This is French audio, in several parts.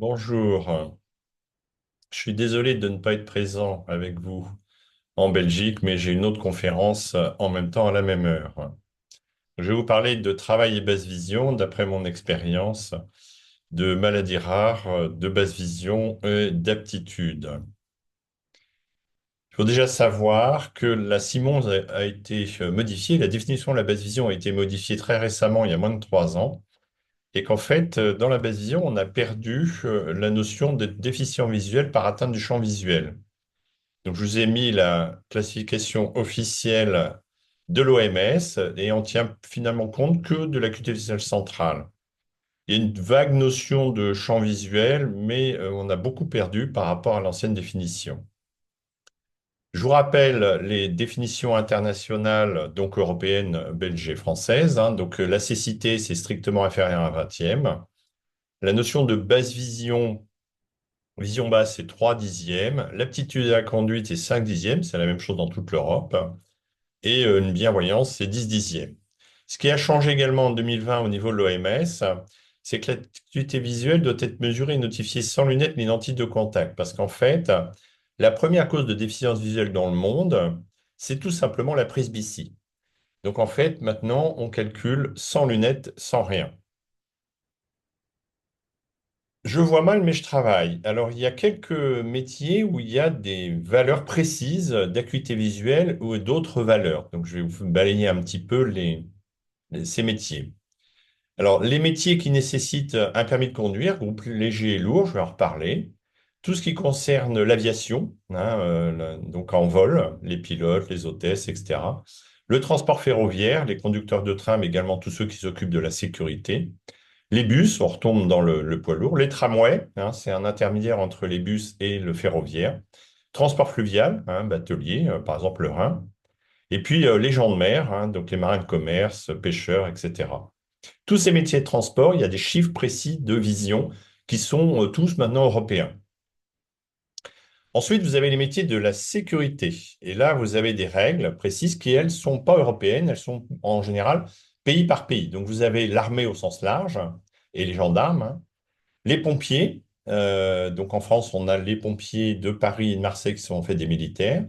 Bonjour, je suis désolé de ne pas être présent avec vous en Belgique, mais j'ai une autre conférence en même temps à la même heure. Je vais vous parler de travail et basse vision d'après mon expérience, de maladies rares, de basse vision et d'aptitude. Il faut déjà savoir que la CIMON a été modifiée, la définition de la basse vision a été modifiée très récemment, il y a moins de 3 ans, et qu'en fait, dans la basse vision, on a perdu la notion de déficient visuel par atteinte du champ visuel. Donc, je vous ai mis la classification officielle de l'OMS et on tient finalement compte que de l'acuité visuelle centrale. Il y a une vague notion de champ visuel, mais on a beaucoup perdu par rapport à l'ancienne définition. Je vous rappelle les définitions internationales, donc européennes, belges et françaises, hein. Donc, la cécité, c'est strictement inférieur à un vingtième. La notion de basse vision, vision basse, c'est 3 dixièmes. L'aptitude à la conduite, c'est 5 dixièmes. C'est la même chose dans toute l'Europe. Et une bienvoyance, c'est 10 dixièmes. Ce qui a changé également en 2020 au niveau de l'OMS, c'est que l'acuité visuelle doit être mesurée et notifiée sans lunettes ni lentilles de contact. Parce qu'en fait, la première cause de déficience visuelle dans le monde, c'est tout simplement la presbytie. Donc en fait, maintenant, on calcule sans lunettes, sans rien. Je vois mal, mais je travaille. Alors, il y a quelques métiers où il y a des valeurs précises d'acuité visuelle ou d'autres valeurs. Donc, je vais vous balayer un petit peu ces métiers. Alors, les métiers qui nécessitent un permis de conduire, groupe léger et lourd, je vais en reparler. Tout ce qui concerne l'aviation, hein, donc en vol, les pilotes, les hôtesses, etc. Le transport ferroviaire, les conducteurs de train, mais également tous ceux qui s'occupent de la sécurité. Les bus, on retombe dans le poids lourd. Les tramways, hein, c'est un intermédiaire entre les bus et le ferroviaire. Transport fluvial, hein, batelier, par exemple le Rhin. Et puis les gens de mer, hein, donc les marins de commerce, pêcheurs, etc. Tous ces métiers de transport, il y a des chiffres précis de vision qui sont tous maintenant européens. Ensuite, vous avez les métiers de la sécurité. Et là, vous avez des règles précises qui, elles, sont pas européennes. Elles sont en général pays par pays. Donc, vous avez l'armée au sens large et les gendarmes, hein. Les pompiers. Donc, en France, on a les pompiers de Paris et de Marseille qui sont en fait des militaires.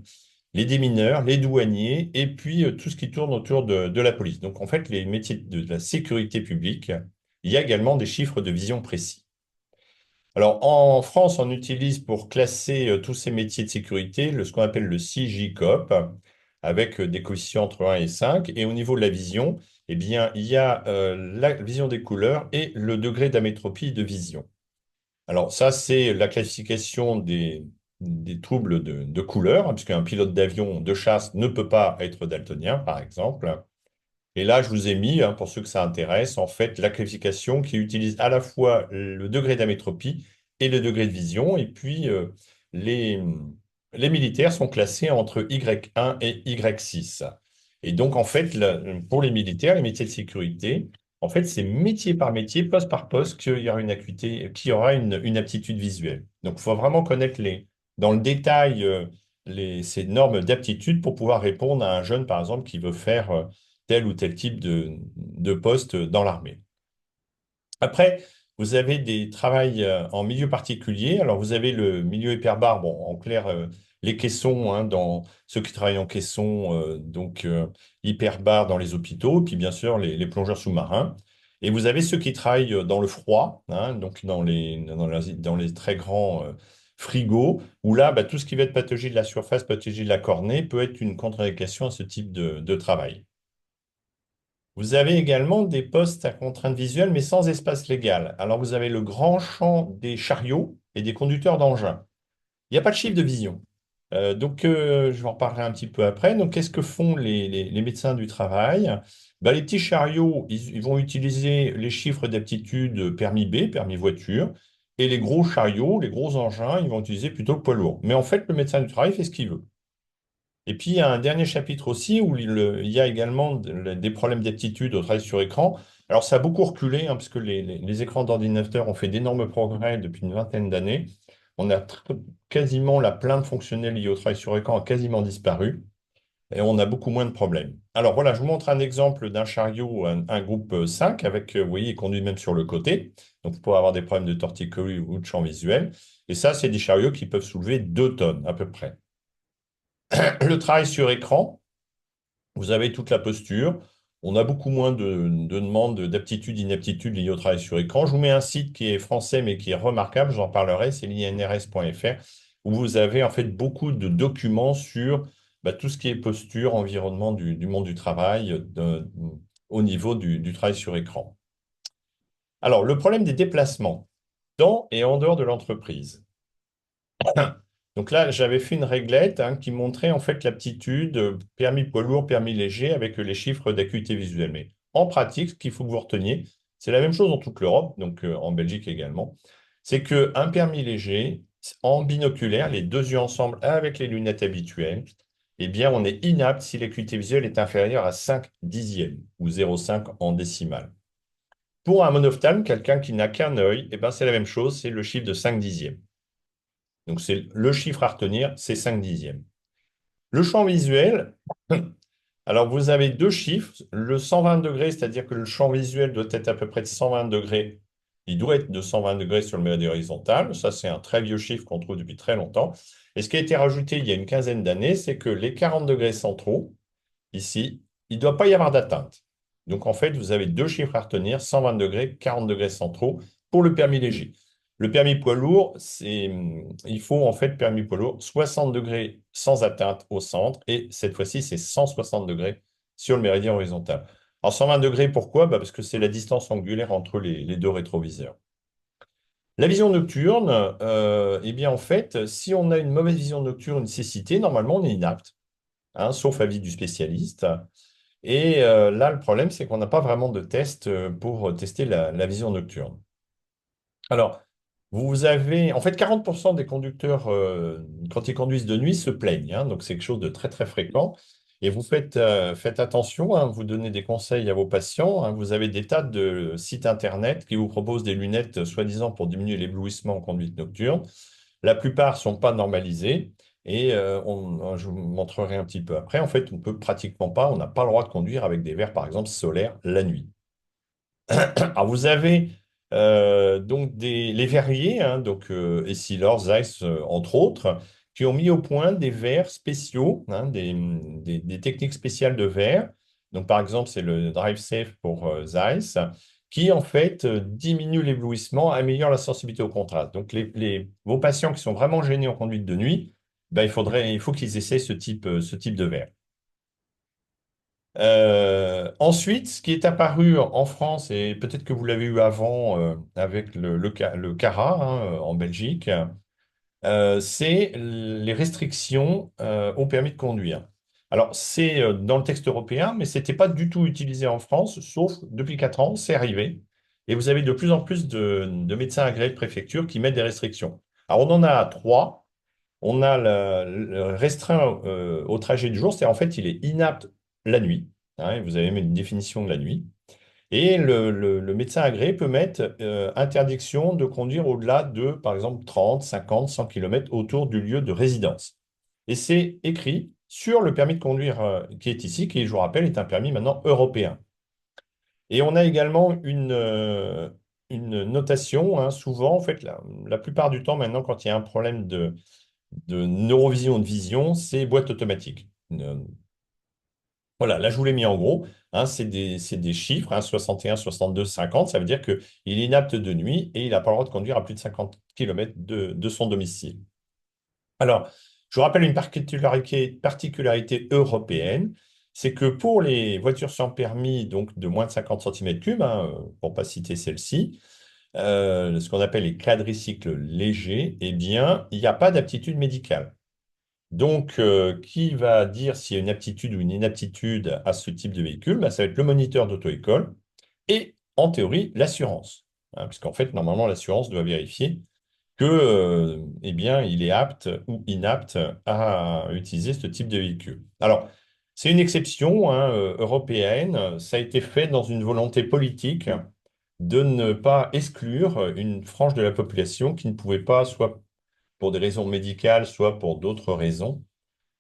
Les démineurs, les douaniers, et puis tout ce qui tourne autour de la police. Donc, en fait, les métiers de la sécurité publique, il y a également des chiffres de vision précis. Alors, en France, on utilise pour classer tous ces métiers de sécurité ce qu'on appelle le CIGCOP, avec des coefficients entre 1 et 5. Et au niveau de la vision, eh bien, il y a la vision des couleurs et le degré d'amétropie de vision. Alors, ça, c'est la classification des troubles de couleur, hein, puisqu'un pilote d'avion de chasse ne peut pas être daltonien, par exemple. Et là, je vous ai mis, hein, pour ceux que ça intéresse, en fait, la classification qui utilise à la fois le degré d'amétropie et le degré de vision. Et puis, les, les militaires sont classés entre Y1 et Y6. Et donc, en fait, pour les militaires, les métiers de sécurité, en fait, c'est métier par métier, poste par poste, qu'il y aura une acuité, qu'il y aura une aptitude visuelle. Donc, il faut vraiment connaître dans le détail ces normes d'aptitude pour pouvoir répondre à un jeune, par exemple, qui veut faire tel ou tel type de poste dans l'armée. Après, vous avez des travails en milieu particulier. Alors, vous avez le milieu hyperbare, bon, en clair, les caissons, hein, dans ceux qui travaillent en caisson, hyperbare dans les hôpitaux, puis bien sûr les plongeurs sous-marins. Et vous avez ceux qui travaillent dans le froid, hein, donc dans les très grands frigos, où là, bah, tout ce qui va être pathologie de la surface, pathologie de la cornée, peut être une contre-indication à ce type de travail. Vous avez également des postes à contrainte visuelle, mais sans espace légal. Alors, vous avez le grand champ des chariots et des conducteurs d'engins. Il n'y a pas de chiffre de vision. Je vais en reparlerai un petit peu après. Donc, qu'est-ce que font les médecins du travail? Ben, les petits chariots, ils vont utiliser les chiffres d'aptitude permis B, permis voiture, et les gros chariots, les gros engins, ils vont utiliser plutôt le poids lourd. Mais en fait, le médecin du travail fait ce qu'il veut. Et puis, il y a un dernier chapitre aussi où il y a également des problèmes d'aptitude au travail sur écran. Alors, ça a beaucoup reculé, hein, parce que les écrans d'ordinateur ont fait d'énormes progrès depuis une vingtaine d'années. On a quasiment la plainte fonctionnelle liée au travail sur écran a quasiment disparu. et on a beaucoup moins de problèmes. Alors voilà, je vous montre un exemple d'un chariot, un groupe 5 avec, vous voyez, il conduit même sur le côté. Donc, vous pourrez avoir des problèmes de torticolis ou de champ visuel. Et ça, c'est des chariots qui peuvent soulever 2 tonnes à peu près. Le travail sur écran, vous avez toute la posture. On a beaucoup moins de demandes d'aptitude, d'inaptitude liées au travail sur écran. Je vous mets un site qui est français mais qui est remarquable, j'en parlerai, c'est l'inrs.fr, où vous avez en fait beaucoup de documents sur tout ce qui est posture, environnement du monde du travail au niveau du travail sur écran. Alors, le problème des déplacements dans et en dehors de l'entreprise. Donc là, j'avais fait une réglette qui montrait en fait l'aptitude permis poids lourd, permis léger avec les chiffres d'acuité visuelle. Mais en pratique, ce qu'il faut que vous reteniez, c'est la même chose dans toute l'Europe, donc en Belgique également, c'est qu'un permis léger, en binoculaire, les deux yeux ensemble avec les lunettes habituelles, eh bien, on est inapte si l'acuité visuelle est inférieure à 5 dixièmes ou 0,5 en décimale. Pour un monophtalme, quelqu'un qui n'a qu'un œil, eh ben, c'est la même chose, c'est le chiffre de 5 dixièmes. Donc, c'est le chiffre à retenir, c'est 5 dixièmes. Le champ visuel, alors vous avez deux chiffres. Le 120 degrés, c'est-à-dire que le champ visuel doit être à peu près de 120 degrés. Il doit être de 120 degrés sur le méridien horizontal. Ça, c'est un très vieux chiffre qu'on trouve depuis très longtemps. Et ce qui a été rajouté il y a une quinzaine d'années, c'est que les 40 degrés centraux, ici, il ne doit pas y avoir d'atteinte. Donc, en fait, vous avez deux chiffres à retenir, 120 degrés, 40 degrés centraux pour le permis léger. Le permis poids lourd, il faut en fait permis poids lourd 60 degrés sans atteinte au centre et cette fois-ci, c'est 160 degrés sur le méridien horizontal. Alors 120 degrés, pourquoi? Parce que c'est la distance angulaire entre les deux rétroviseurs. La vision nocturne, eh bien en fait, si on a une mauvaise vision nocturne, une cécité, normalement on est inapte, sauf avis du spécialiste. Et là, le problème, c'est qu'on n'a pas vraiment de test pour tester la vision nocturne. Alors, vous avez, en fait, 40% des conducteurs, quand ils conduisent de nuit, se plaignent. Donc, c'est quelque chose de très, très fréquent. Et vous faites attention, vous donnez des conseils à vos patients. Vous avez des tas de sites Internet qui vous proposent des lunettes, soi-disant, pour diminuer l'éblouissement en conduite nocturne. La plupart ne sont pas normalisées. Et je vous montrerai un petit peu après. En fait, on peut pratiquement pas, on n'a pas le droit de conduire avec des verres, par exemple, solaires la nuit. Alors, vous avez donc les verriers, donc Essilor, Zeiss, entre autres, qui ont mis au point des verres spéciaux, des techniques spéciales de verre. Donc, par exemple, c'est le Drive Safe pour Zeiss, qui en fait diminue l'éblouissement, améliore la sensibilité au contraste. Donc, vos patients qui sont vraiment gênés en conduite de nuit, il faut qu'ils essaient ce type de verre. Ensuite, ce qui est apparu en France, et peut-être que vous l'avez eu avant avec le CARA en Belgique, c'est les restrictions au permis de conduire. Alors, c'est dans le texte européen, mais ce n'était pas du tout utilisé en France, sauf depuis 4 ans, c'est arrivé. Et vous avez de plus en plus de médecins agréés de préfecture qui mettent des restrictions. Alors, on en a 3. On a le restreint au trajet du jour, c'est-à-dire en fait, il est inapte la nuit. Et vous avez même une définition de la nuit. Et le médecin agréé peut mettre interdiction de conduire au-delà de, par exemple, 30, 50, 100 km autour du lieu de résidence. Et c'est écrit sur le permis de conduire qui est ici, qui, je vous rappelle, est un permis maintenant européen. Et on a également une notation, souvent, en fait, la plupart du temps, maintenant, quand il y a un problème de neurovision de vision, c'est boîte automatique. Voilà, là, je vous l'ai mis en gros. C'est des chiffres, 61, 62, 50. Ça veut dire qu'il est inapte de nuit et il n'a pas le droit de conduire à plus de 50 km de son domicile. Alors, je vous rappelle une particularité européenne, c'est que pour les voitures sans permis, donc de moins de 50 cm3, pour ne pas citer celle-ci, ce qu'on appelle les quadricycles légers, eh bien, il n'y a pas d'aptitude médicale. Donc, qui va dire s'il y a une aptitude ou une inaptitude à ce type de véhicule? Ça va être le moniteur d'auto-école et, en théorie, l'assurance. Puisqu'en fait, normalement, l'assurance doit vérifier que, eh bien, il est apte ou inapte à utiliser ce type de véhicule. Alors, c'est une exception européenne. Ça a été fait dans une volonté politique de ne pas exclure une frange de la population qui ne pouvait pas, soit pour des raisons médicales, soit pour d'autres raisons,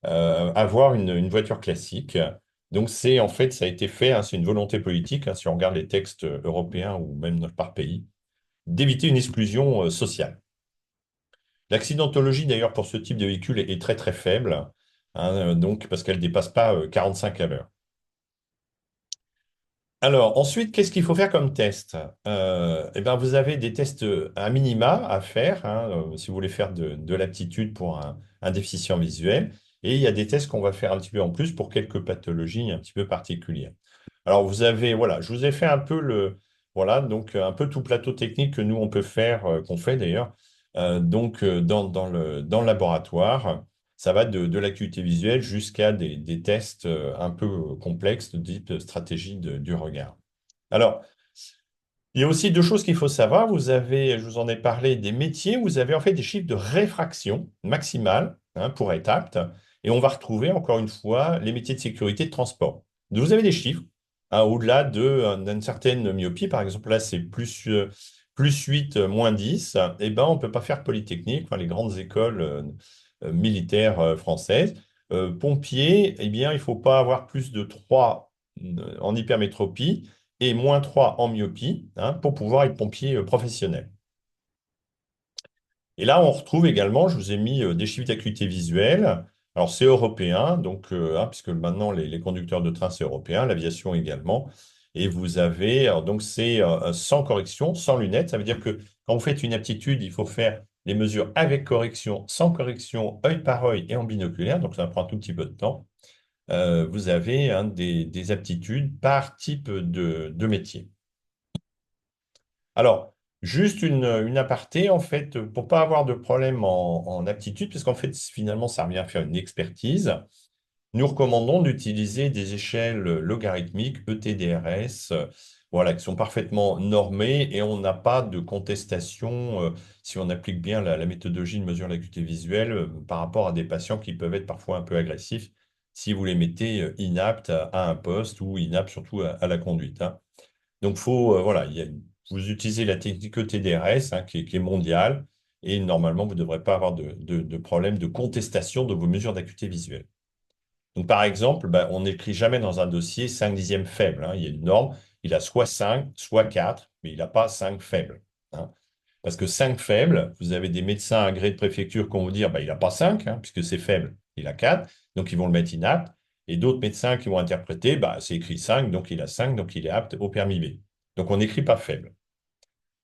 avoir une voiture classique. Donc, c'est en fait, ça a été fait, hein, c'est une volonté politique, hein, si on regarde les textes européens ou même par pays, d'éviter une exclusion sociale. L'accidentologie, d'ailleurs, pour ce type de véhicule est très, très faible, hein, donc, parce qu'elle ne dépasse pas 45 à l'heure. Alors, ensuite, qu'est-ce qu'il faut faire comme test? Eh ben, vous avez des tests à minima à faire, hein, si vous voulez faire de l'aptitude pour un déficient visuel. Et il y a des tests qu'on va faire un petit peu en plus pour quelques pathologies un petit peu particulières. Alors, vous avez, voilà, je vous ai fait un peu voilà, donc un peu tout plateau technique que nous, on peut faire, qu'on fait d'ailleurs, dans le laboratoire. Ça va de l'acuité visuelle jusqu'à des tests un peu complexes de type stratégie du regard. Alors, il y a aussi deux choses qu'il faut savoir. Vous avez, je vous en ai parlé, des métiers. Vous avez en fait des chiffres de réfraction maximale, hein, pour être apte. Et on va retrouver encore une fois les métiers de sécurité de transport. Donc, vous avez des chiffres, hein, au-delà d'une certaine myopie. Par exemple, là, c'est plus 8, moins 10. Eh ben, on ne peut pas faire Polytechnique, enfin, les grandes écoles militaires françaises. Pompier, eh bien, il ne faut pas avoir plus de 3 en hypermétropie et moins 3 en myopie, hein, pour pouvoir être pompier professionnel. Et là, on retrouve également, je vous ai mis des chiffres d'acuité visuelle. Alors, c'est européen, donc, hein, puisque maintenant, les conducteurs de train, c'est européen, l'aviation également. Et vous avez, alors, donc, c'est sans correction, sans lunettes. Ça veut dire que quand vous faites une aptitude, il faut faire les mesures avec correction, sans correction, œil par œil et en binoculaire. Donc, ça prend un tout petit peu de temps. Vous avez, hein, des aptitudes par type de métier. Alors, juste une aparté, en fait, pour pas avoir de problème en aptitude, parce qu'en fait, finalement, ça revient à faire une expertise, nous recommandons d'utiliser des échelles logarithmiques, ETDRS, voilà, qui sont parfaitement normées et on n'a pas de contestation si on applique bien la méthodologie de mesure de l'acuité visuelle par rapport à des patients qui peuvent être parfois un peu agressifs si vous les mettez inaptes à un poste ou inaptes surtout à la conduite, hein. Donc, voilà, vous utilisez la technique ETDRS, hein, qui est mondiale, et normalement, vous ne devrez pas avoir de problème de contestation de vos mesures d'acuité visuelle. Donc, par exemple, ben, on n'écrit jamais dans un dossier 5 dixièmes faibles, hein. Il y a une norme, il a soit 5, soit 4, mais il n'a pas 5 faibles, hein. Parce que 5 faibles, vous avez des médecins agréés de préfecture qui vont vous dire, ben, il n'a pas 5, hein, puisque c'est faible, il a 4, donc ils vont le mettre inapte. Et d'autres médecins qui vont interpréter, bah, c'est écrit 5, donc il a 5, donc il est apte au permis B. Donc on n'écrit pas faible.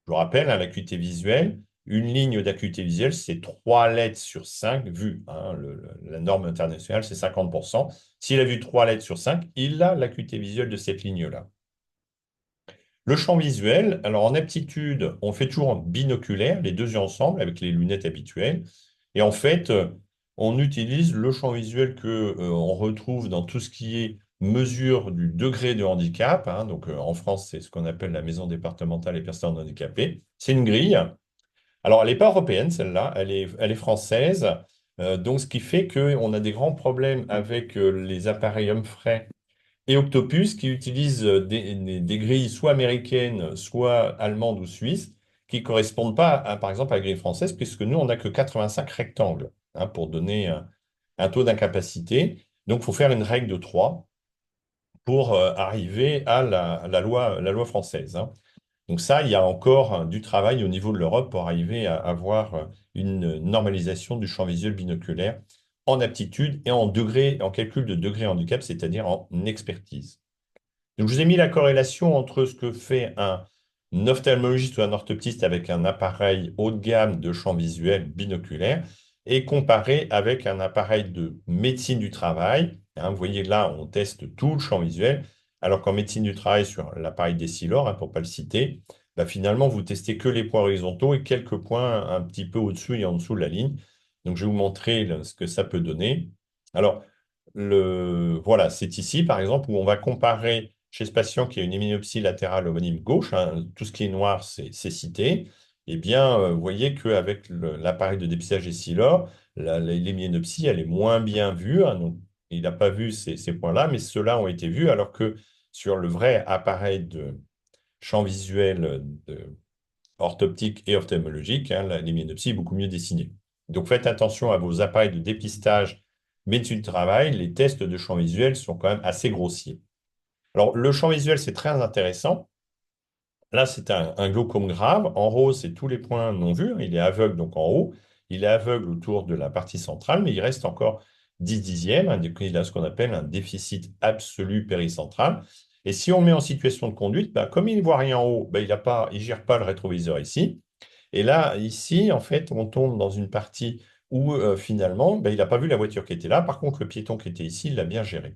Je vous rappelle, hein, l'acuité visuelle, une ligne d'acuité visuelle, c'est 3 lettres sur 5 vues, hein. La norme internationale, c'est 50%. S'il a vu 3 lettres sur 5, il a l'acuité visuelle de cette ligne-là. Le champ visuel, alors en aptitude, on fait toujours en binoculaire, les deux yeux ensemble, avec les lunettes habituelles. Et en fait, on utilise le champ visuel que, on retrouve dans tout ce qui est mesure du degré de handicap, hein. Donc, en France, c'est ce qu'on appelle la maison départementale des personnes handicapées. C'est une grille. Alors, elle n'est pas européenne, celle-là, elle est française. Donc, ce qui fait qu'on a des grands problèmes avec les appareils Humphrey et Octopus qui utilisent des grilles soit américaines, soit allemandes ou suisses, qui ne correspondent pas, par exemple, à la grille française, puisque nous, on n'a que 85 rectangles, hein, pour donner un taux d'incapacité. Donc, il faut faire une règle de 3 pour arriver à la loi française, hein. Donc ça, il y a encore du travail au niveau de l'Europe pour arriver à avoir une normalisation du champ visuel binoculaire en aptitude et en degré, en calcul de degré handicap, c'est-à-dire en expertise. Donc, je vous ai mis la corrélation entre ce que fait un ophtalmologiste ou un orthoptiste avec un appareil haut de gamme de champ visuel binoculaire et comparé avec un appareil de médecine du travail, hein. Vous voyez là, on teste tout le champ visuel, alors qu'en médecine du travail, sur l'appareil Decilor, hein, pour ne pas le citer, bah, finalement, vous testez que les points horizontaux et quelques points un petit peu au-dessus et en dessous de la ligne. Donc, je vais vous montrer ce que ça peut donner. Alors, voilà, c'est ici, par exemple, où on va comparer chez ce patient qui a une héménopsie latérale homonyme gauche, hein, tout ce qui est noir, c'est cité. Eh bien, vous voyez qu'avec l'appareil de dépistage Essilor, l'héménopsie, elle est moins bien vue, hein. Donc, il n'a pas vu ces points-là, mais ceux-là ont été vus, alors que sur le vrai appareil de champ visuel orthoptique et ophtalmologique, hein, l'héménopsie est beaucoup mieux dessinée. Donc, faites attention à vos appareils de dépistage médecine du travail, les tests de champ visuel sont quand même assez grossiers. Alors, le champ visuel, c'est très intéressant. Là, c'est un glaucome grave. En rose, c'est tous les points non vus. Il est aveugle donc en haut. Il est aveugle autour de la partie centrale, mais il reste encore 10 dixièmes. Il a ce qu'on appelle un déficit absolu péricentral. Et si on le met en situation de conduite, bah, comme il ne voit rien en haut, bah, il gère pas le rétroviseur ici. Et là, ici, en fait, on tombe dans une partie où finalement, bah, il n'a pas vu la voiture qui était là. Par contre, le piéton qui était ici, il l'a bien géré.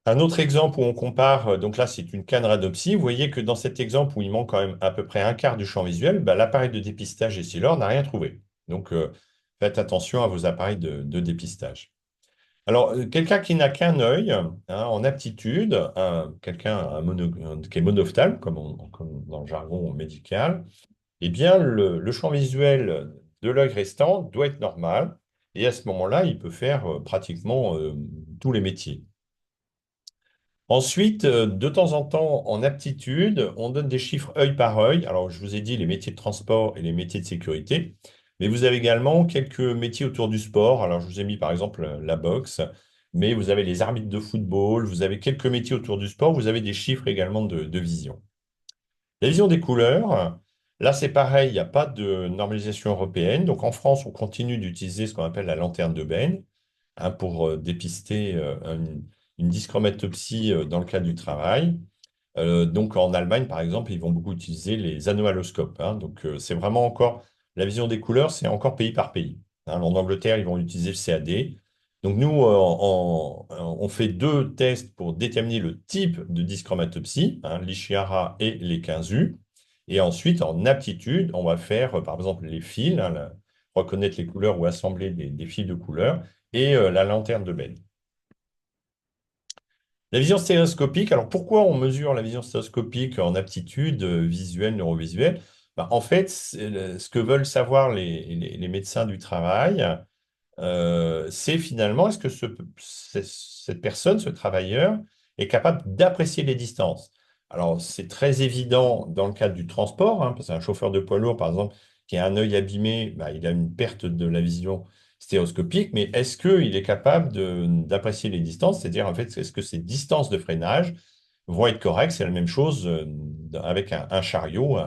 Un autre exemple où on compare, donc là c'est une canne radopsie, vous voyez que dans cet exemple où il manque quand même à peu près un quart du champ visuel, bah, l'appareil de dépistage Essilor n'a rien trouvé. Donc faites attention à vos appareils de dépistage. Alors quelqu'un qui n'a qu'un œil, hein, en aptitude, quelqu'un qui est monophtalme, comme dans le jargon médical, eh bien le champ visuel de l'œil restant doit être normal. Et à ce moment-là, il peut faire pratiquement tous les métiers. Ensuite, de temps en temps, en aptitude, on donne des chiffres œil par œil. Alors, je vous ai dit les métiers de transport et les métiers de sécurité, mais vous avez également quelques métiers autour du sport. Alors, je vous ai mis par exemple la boxe, mais vous avez les arbitres de football, vous avez quelques métiers autour du sport, vous avez des chiffres également de vision. La vision des couleurs, là c'est pareil, il n'y a pas de normalisation européenne. Donc en France, on continue d'utiliser ce qu'on appelle la lanterne de Bain, hein, pour dépister une dyschromatopsie dans le cadre du travail. Donc en Allemagne, par exemple, ils vont beaucoup utiliser les anémoloscopes, hein. Donc c'est vraiment encore, la vision des couleurs, c'est encore pays par pays, hein. En Angleterre, ils vont utiliser le CAD. Donc nous, on fait deux tests pour déterminer le type de dyschromatopsie, hein, l'Ishihara et les 15U. Et ensuite, en aptitude, on va faire, par exemple, les fils, hein, reconnaître les couleurs ou assembler des fils de couleurs, et la lanterne de Bain. La vision stéréoscopique, alors pourquoi on mesure la vision stéréoscopique en aptitude visuelle, neurovisuelle? Ben, en fait, ce que veulent savoir les médecins du travail, c'est finalement est-ce que cette personne, ce travailleur, est capable d'apprécier les distances. Alors, c'est très évident dans le cadre du transport, hein, parce qu'un chauffeur de poids lourd, par exemple, qui a un œil abîmé, bah, il a une perte de la vision stéréoscopique, mais est-ce qu'il est capable d'apprécier les distances? C'est-à-dire, en fait, est-ce que ces distances de freinage vont être correctes? C'est la même chose avec un chariot,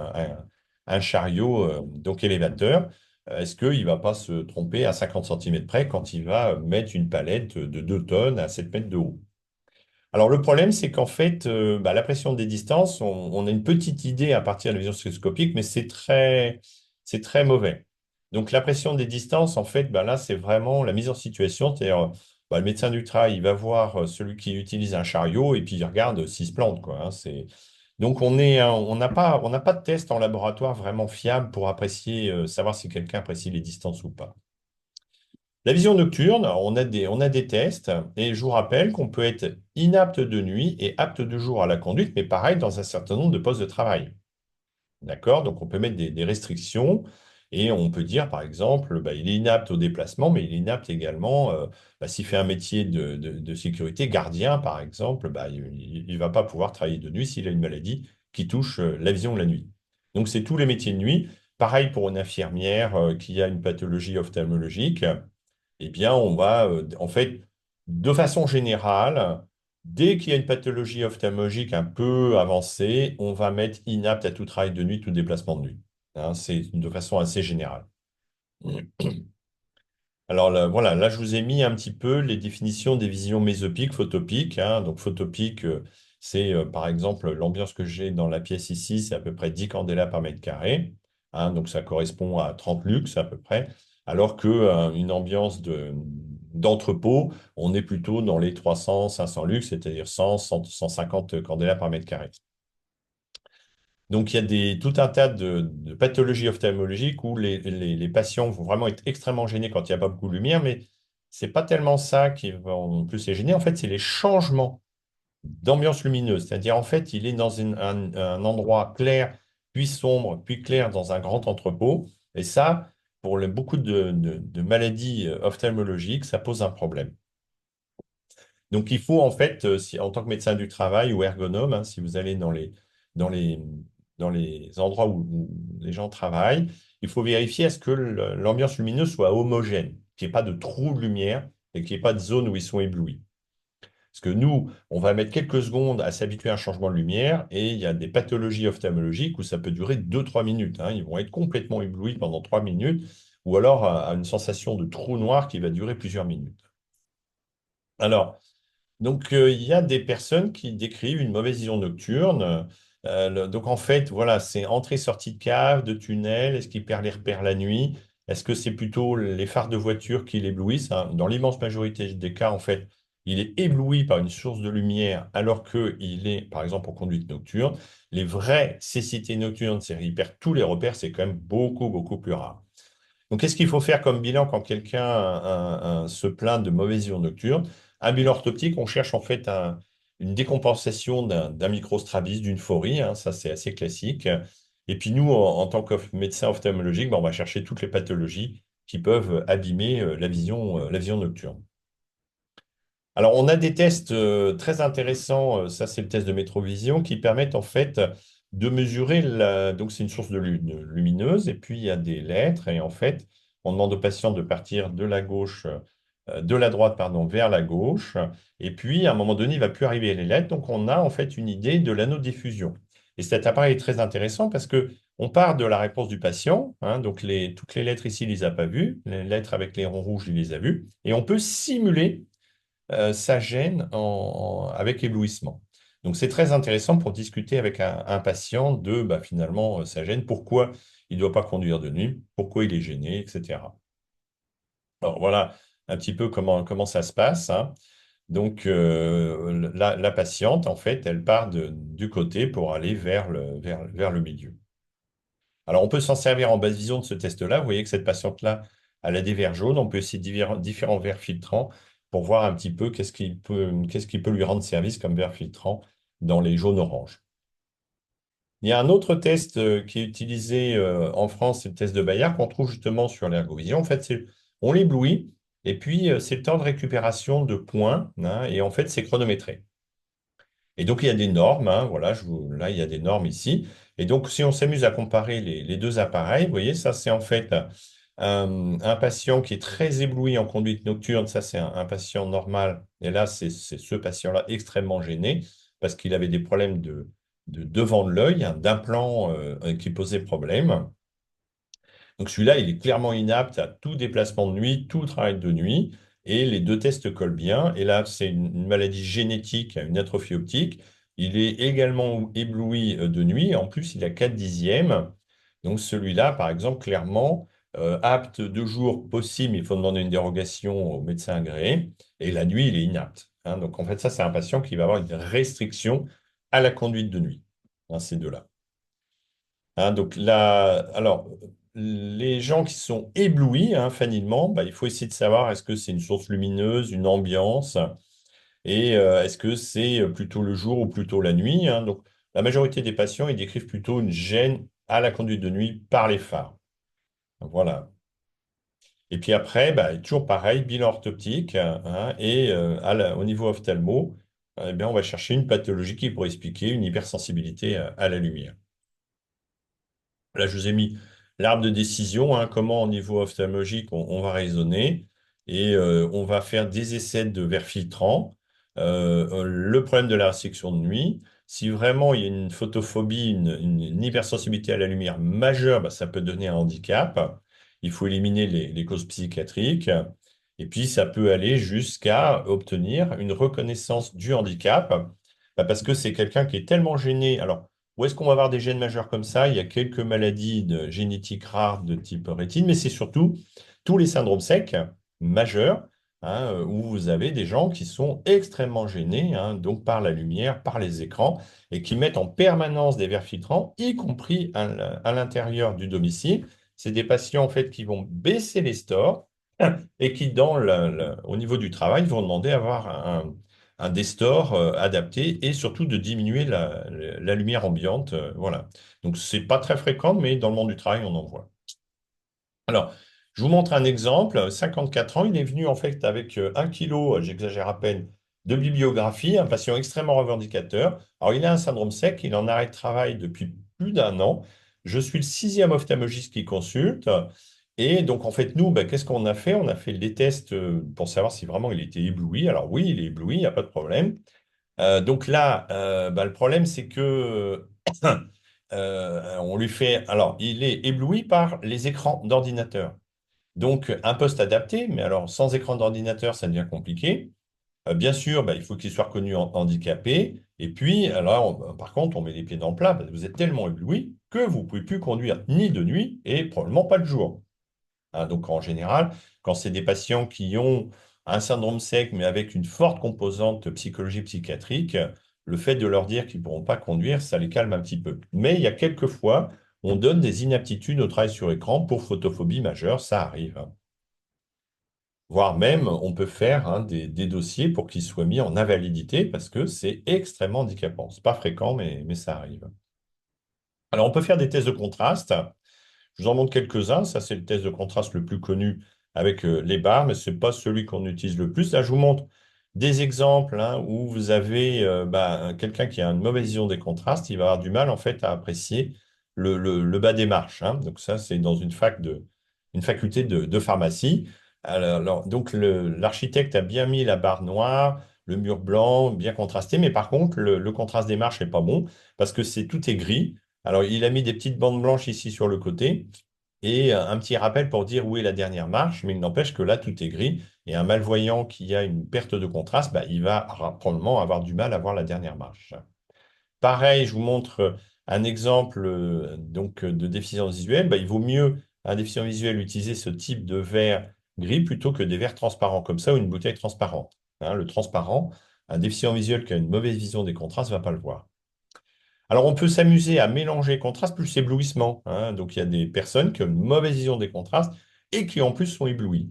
un chariot donc élévateur. Est-ce qu'il ne va pas se tromper à 50 centimètres près quand il va mettre une palette de 2 tonnes à 7 mètres de haut? Alors, le problème, c'est qu'en fait, bah, la pression des distances, on a une petite idée à partir de la vision stéréoscopique, mais c'est très mauvais. Donc, la pression des distances, en fait, bah, là, c'est vraiment la mise en situation. C'est-à-dire, bah, le médecin du travail, il va voir celui qui utilise un chariot et puis il regarde s'il se plante, quoi, hein. Donc, on n'a pas de test en laboratoire vraiment fiable pour apprécier, savoir si quelqu'un apprécie les distances ou pas. La vision nocturne, alors, on a des tests, et je vous rappelle qu'on peut être inapte de nuit et apte de jour à la conduite, mais pareil dans un certain nombre de postes de travail. D'accord? Donc on peut mettre des restrictions, et on peut dire, par exemple, bah, il est inapte au déplacement, mais il est inapte également, bah, s'il fait un métier de sécurité, gardien, par exemple, bah, il ne va pas pouvoir travailler de nuit s'il a une maladie qui touche la vision de la nuit. Donc c'est tous les métiers de nuit. Pareil pour une infirmière qui a une pathologie ophtalmologique, eh bien, on va, en fait, de façon générale, dès qu'il y a une pathologie ophtalmologique un peu avancée, on va mettre inapte à tout travail de nuit, tout déplacement de nuit, hein. C'est de façon assez générale. Alors là, voilà, là, je vous ai mis un petit peu les définitions des visions mésopiques, photopiques, hein. Donc, photopique, c'est par exemple l'ambiance que j'ai dans la pièce ici, c'est à peu près 10 candélabres par mètre carré, hein. Donc, ça correspond à 30 lux à peu près. Alors que une ambiance d'entrepôt, on est plutôt dans les 300, 500 lux, c'est-à-dire 150 candélabres par mètre carré. Donc, il y a tout un tas de pathologies ophtalmologiques où les patients vont vraiment être extrêmement gênés quand il n'y a pas beaucoup de lumière, mais c'est pas tellement ça qui va en plus les gêner. En fait, c'est les changements d'ambiance lumineuse. C'est-à-dire, en fait, il est dans un endroit clair, puis sombre, puis clair dans un grand entrepôt. Et ça, pour beaucoup de maladies ophtalmologiques, ça pose un problème. Donc, il faut en fait, en tant que médecin du travail ou ergonome, hein, si vous allez dans les, dans les endroits où les gens travaillent, il faut vérifier à ce que l'ambiance lumineuse soit homogène, qu'il n'y ait pas de trou de lumière et qu'il n'y ait pas de zone où ils sont éblouis. Parce que nous, on va mettre quelques secondes à s'habituer à un changement de lumière et il y a des pathologies ophtalmologiques où ça peut durer 2 3 minutes, hein. Ils vont être complètement éblouis pendant 3 minutes ou alors à une sensation de trou noir qui va durer plusieurs minutes. Alors, donc, il y a des personnes qui décrivent une mauvaise vision nocturne. Donc, en fait, voilà, c'est entrée-sortie de cave, de tunnel. Est-ce qu'il perd les repères la nuit? Est-ce que c'est plutôt les phares de voiture qui l'éblouissent, hein? Dans l'immense majorité des cas, en fait, il est ébloui par une source de lumière alors qu'il est, par exemple, en conduite nocturne. Les vraies cécités nocturnes, c'est-à-dire il perd tous les repères, c'est quand même beaucoup, beaucoup plus rare. Donc, qu'est-ce qu'il faut faire comme bilan quand quelqu'un se plaint de mauvaise vision nocturne? Un bilan orthoptique, on cherche en fait une décompensation d'un microstrabisme, d'une phorie, hein, ça c'est assez classique. Et puis nous, en tant que médecin ophtalmologique, ben, on va chercher toutes les pathologies qui peuvent abîmer la vision nocturne. Alors, on a des tests très intéressants, ça c'est le test de métrovision, qui permettent en fait de mesurer Donc, c'est une source de lumineuse, et puis il y a des lettres, et en fait, on demande au patient de partir de la gauche, de la droite, pardon, vers la gauche, et puis à un moment donné, il ne va plus arriver les lettres, donc on a en fait une idée de l'anneau de diffusion. Et cet appareil est très intéressant parce que on part de la réponse du patient, hein, donc toutes les lettres ici, il ne les a pas vues, les lettres avec les ronds rouges, il les a vues, et on peut simuler ça gêne avec éblouissement. Donc, c'est très intéressant pour discuter avec un patient de bah, finalement sa gêne, pourquoi il ne doit pas conduire de nuit, pourquoi il est gêné, etc. Alors, voilà un petit peu comment ça se passe, hein. Donc, la patiente, en fait, elle part du côté pour aller vers le milieu. Alors, on peut s'en servir en basse vision de ce test-là. Vous voyez que cette patiente-là, elle a des verres jaunes. On peut essayer différents verres filtrants pour voir un petit peu qu'est-ce qui peut lui rendre service comme verre filtrant dans les jaunes-oranges. Il y a un autre test qui est utilisé en France, c'est le test de Bayard, qu'on trouve justement sur l'ergovision. En fait, on l'éblouit et puis c'est le temps de récupération de points, hein, et en fait, c'est chronométré. Et donc, il y a des normes, hein, voilà, là, il y a des normes ici. Et donc, si on s'amuse à comparer les deux appareils, vous voyez, ça, c'est en fait un patient qui est très ébloui en conduite nocturne. Ça, c'est un patient normal. Et là, c'est ce patient-là extrêmement gêné parce qu'il avait des problèmes de devant de l'œil, hein, d'implant qui posait problème. Donc celui-là, il est clairement inapte à tout déplacement de nuit, tout travail de nuit, et les deux tests collent bien. Et là, c'est une maladie génétique, une atrophie optique. Il est également ébloui de nuit. En plus, il a 4 dixièmes. Donc celui-là, par exemple, clairement, apte de jour possible, il faut demander une dérogation au médecin agréé. Et la nuit, il est inapte, hein. Donc en fait, ça, c'est un patient qui va avoir une restriction à la conduite de nuit, hein, ces deux-là. Hein, donc là, alors, les gens qui sont éblouis, hein, fanilement, bah, il faut essayer de savoir est-ce que c'est une source lumineuse, une ambiance, et est-ce que c'est plutôt le jour ou plutôt la nuit, hein. Donc, la majorité des patients, ils décrivent plutôt une gêne à la conduite de nuit par les phares. Voilà. Et puis après, bah, toujours pareil, bilan orthoptique, hein, et au niveau ophtalmo, eh bien, on va chercher une pathologie qui pourrait expliquer une hypersensibilité à la lumière. Là, je vous ai mis l'arbre de décision, hein, comment au niveau ophtalmologique on va raisonner. Et on va faire des essais de verres filtrants. Le problème de la restriction de nuit, si vraiment il y a une photophobie, une hypersensibilité à la lumière majeure, bah, ça peut donner un handicap. Il faut éliminer les causes psychiatriques. Et puis, ça peut aller jusqu'à obtenir une reconnaissance du handicap, bah, parce que c'est quelqu'un qui est tellement gêné. Alors, où est-ce qu'on va avoir des gènes majeurs comme ça? Il y a quelques maladies génétiques rares de type rétine, mais c'est surtout tous les syndromes secs majeurs, hein, où vous avez des gens qui sont extrêmement gênés, hein, donc par la lumière, par les écrans, et qui mettent en permanence des verres filtrants, y compris à l'intérieur du domicile. C'est des patients en fait qui vont baisser les stores et qui, au niveau du travail, vont demander à avoir un destor adapté et surtout de diminuer la lumière ambiante. Voilà. Donc, c'est pas très fréquent, mais dans le monde du travail, on en voit. Alors, je vous montre un exemple. 54 ans, il est venu en fait avec 1 kilo, j'exagère à peine, de bibliographie, un patient extrêmement revendicateur. Alors, il a un syndrome sec, il est en arrêt de travail depuis plus d'1 an. Je suis le 6e ophtalmologiste qui consulte. Et donc, en fait, nous, bah, qu'est-ce qu'on a fait? On a fait des tests pour savoir si vraiment il était ébloui. Alors oui, il est ébloui, il n'y a pas de problème. Donc là, bah, le problème, c'est que on lui fait. Alors, il est ébloui par les écrans d'ordinateur. Donc, un poste adapté, mais alors sans écran d'ordinateur, ça devient compliqué. Bien sûr, bah, il faut qu'il soit reconnu handicapé. Et puis, alors, par contre, on met les pieds dans le plat parce que vous êtes tellement ébloui que vous ne pouvez plus conduire ni de nuit et probablement pas de jour. Hein, donc, en général, quand c'est des patients qui ont un syndrome sec, mais avec une forte composante psychologie psychiatrique, le fait de leur dire qu'ils ne pourront pas conduire, ça les calme un petit peu. Mais il y a quelques fois, on donne des inaptitudes au travail sur écran pour photophobie majeure, ça arrive, hein. Voire même, on peut faire hein, des dossiers pour qu'ils soient mis en invalidité parce que c'est extrêmement handicapant. C'est pas fréquent, mais ça arrive. Alors, on peut faire des tests de contraste. Je vous en montre quelques-uns. Ça, c'est le test de contraste le plus connu avec les barres, mais ce n'est pas celui qu'on utilise le plus. Là, je vous montre des exemples hein, où vous avez bah, quelqu'un qui a une mauvaise vision des contrastes. Il va avoir du mal, en fait, à apprécier le bas des marches, hein. Donc, ça, c'est dans une faculté de pharmacie. Donc, l'architecte a bien mis la barre noire, le mur blanc, bien contrasté, mais par contre, le contraste des marches n'est pas bon parce que tout est gris. Alors, il a mis des petites bandes blanches ici sur le côté et un petit rappel pour dire où est la dernière marche, mais il n'empêche que là, tout est gris. Et un malvoyant qui a une perte de contraste, bah, il va probablement avoir du mal à voir la dernière marche. Pareil, je vous montre un exemple de déficience visuelle. Bah, il vaut mieux, un déficient visuel, utiliser ce type de verre gris plutôt que des verres transparents comme ça ou une bouteille transparente. Hein, le transparent, un déficient visuel qui a une mauvaise vision des contrastes ne va pas le voir. Alors, on peut s'amuser à mélanger contraste plus éblouissement, hein. Donc, il y a des personnes qui ont une mauvaise vision des contrastes et qui, en plus, sont éblouies.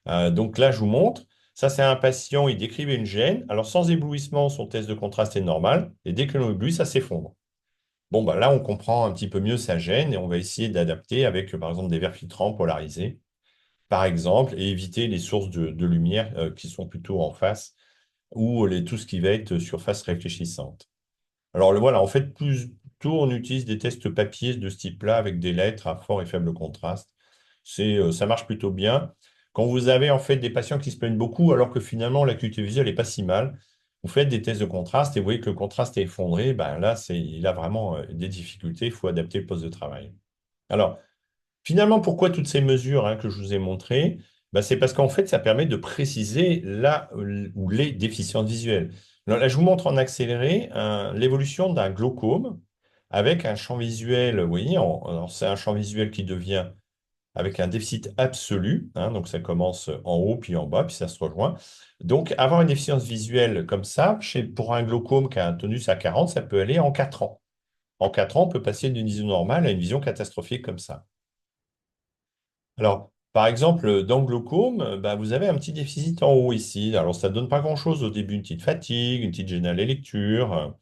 Donc là, je vous montre. Ça, c'est un patient, il décrivait une gêne. Alors, sans éblouissement, son test de contraste est normal. Et dès que l'on éblouit, ça s'effondre. Bon, bah là, on comprend un petit peu mieux sa gêne et on va essayer d'adapter avec, par exemple, des verres filtrants polarisés, par exemple, et éviter les sources de lumière qui sont plutôt en face ou tout ce qui va être surface réfléchissante. Alors voilà, en fait, plutôt on utilise des tests papier de ce type-là avec des lettres à fort et faible contraste. Ça marche plutôt bien. Quand vous avez en fait des patients qui se plaignent beaucoup alors que finalement l'acuité visuelle n'est pas si mal, vous faites des tests de contraste et vous voyez que le contraste est effondré, ben là, il a vraiment des difficultés, il faut adapter le poste de travail. Alors, finalement, pourquoi toutes ces mesures hein, que je vous ai montrées? Ben, c'est parce qu'en fait, ça permet de préciser là où les déficiences visuelles. Alors là, je vous montre en accéléré l'évolution d'un glaucome avec un champ visuel, vous voyez, alors, c'est un champ visuel qui devient avec un déficit absolu, hein, donc ça commence en haut, puis en bas, puis ça se rejoint. Donc, avoir une déficience visuelle comme ça, pour un glaucome qui a un tonus à 40, ça peut aller en 4 ans. En 4 ans, on peut passer d'une vision normale à une vision catastrophique comme ça. Alors, par exemple, dans le glaucome, bah, vous avez un petit déficit en haut ici. Alors, ça ne donne pas grand-chose au début, une petite fatigue, une petite gêne à la lecture.